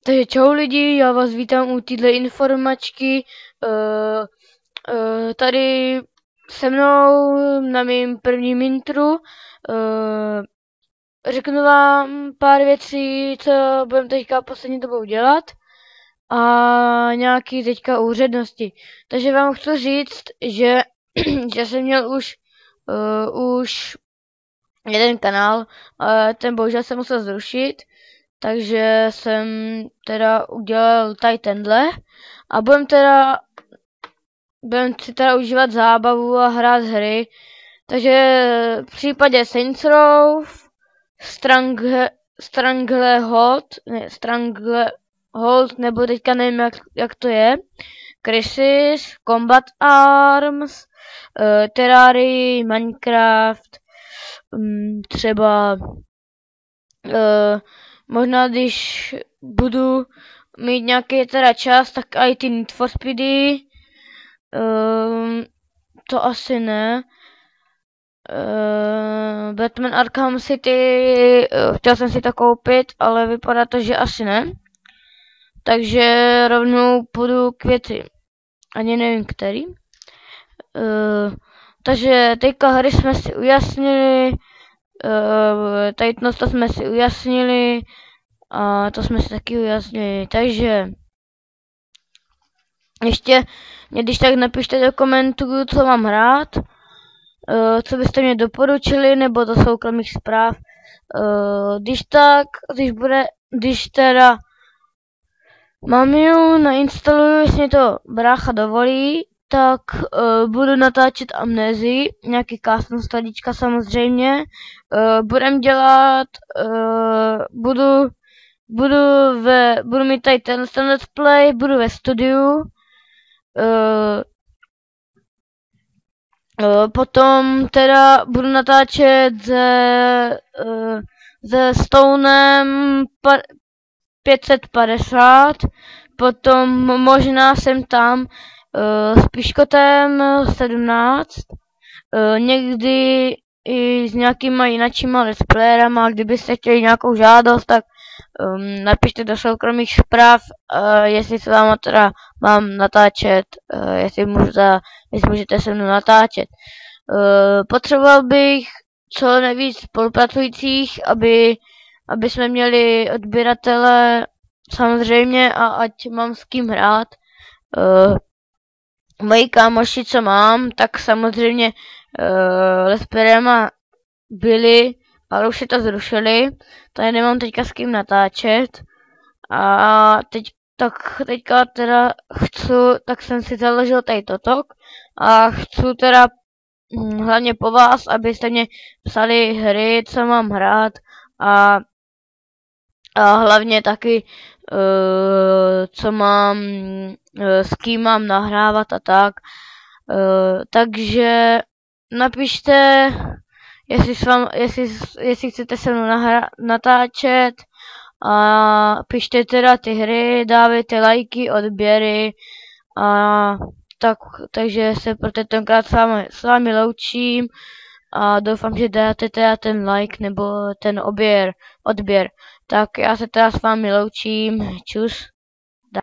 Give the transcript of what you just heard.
Takže čau lidi, já vás vítám u této informačky. Tady se mnou na mým prvním intru. Řeknu vám pár věcí, co budeme teďka poslední dobou dělat a nějaký teďka úřednosti. Takže vám chci říct, že, že jsem měl už jeden kanál, ale ten bohužel jsem musel zrušit. Takže jsem teda udělal tady tenhle a budem si teda užívat zábavu a hrát hry. Takže v případě Saints Row, Stranglehold, nebo teďka nevím jak to je, Crysis, Combat Arms, Terrarii, Minecraft, třeba možná když budu mít nějaký teda čas, tak i ty Need for Speedy, to asi ne. Batman Arkham City, chtěl jsem si to koupit, ale vypadá to, že asi ne. Takže rovnou půjdu k věci. Ani nevím který. Takže teďka hry jsme si ujasnili, tady to jsme si ujasnili a to jsme si taky ujasnili. Takže ještě když tak napište do komentů, co mám hrát, co byste mě doporučili, nebo do soukromých zpráv. Když teda Mamiu nainstaluju, jestli mě to brácha dovolí, tak budu natáčet Amnézii, nějaký custom stadička samozřejmě. Budem dělat, budu mít tady ten let's play, budu ve studiu. Potom teda budu natáčet se Stonem 550, potom možná jsem tam s Piškotem 17, někdy i s nějakýma jinakýma let's playerama. Kdybyste chtěli nějakou žádost, tak napište do soukromých zpráv, jestli se vám teda mám natáčet, jestli můžete se mnou natáčet. Potřeboval bych co nejvíc spolupracujících, aby jsme měli odběratele samozřejmě a ať mám s kým hrát. Moji kámoši, co mám, tak samozřejmě let's playerama byli, ale už si to zrušili, tady nemám teďka s kým natáčet. A teďka teda tak jsem si založil tady totok a chci teda hlavně po vás, abyste mě psali hry, co mám hrát a hlavně taky co mám, s kým mám nahrávat a tak. Takže napište, jestli chcete se mnou natáčet, a pište teda ty hry, dávejte lajky, odběry a takže se pro tentokrát s vámi loučím a doufám, že dáte teda ten like nebo ten odběr. Tak já se teda s vámi loučím, čus.